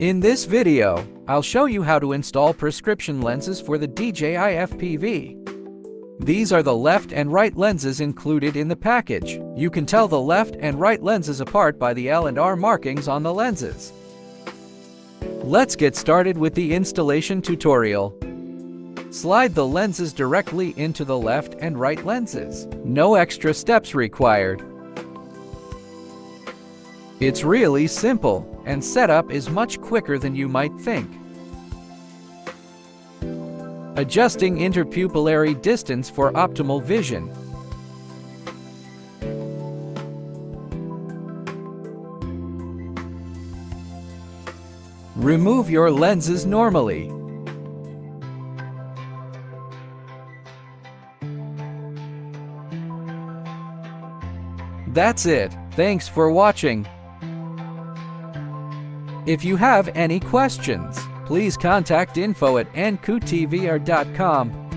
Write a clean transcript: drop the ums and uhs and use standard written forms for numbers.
In this video, I'll show you how to install prescription lenses for the DJI FPV. These are the left and right lenses included in the package. You can tell the left and right lenses apart by the L and R markings on the lenses. Let's get started with the installation tutorial. Slide the lenses directly into the left and right lenses. No extra steps required. It's really simple, and setup is much quicker than you might think. Adjusting interpupillary distance for optimal vision. Remove your lenses normally. That's it. Thanks for watching. If you have any questions, please contact info@AnnkutVR.com.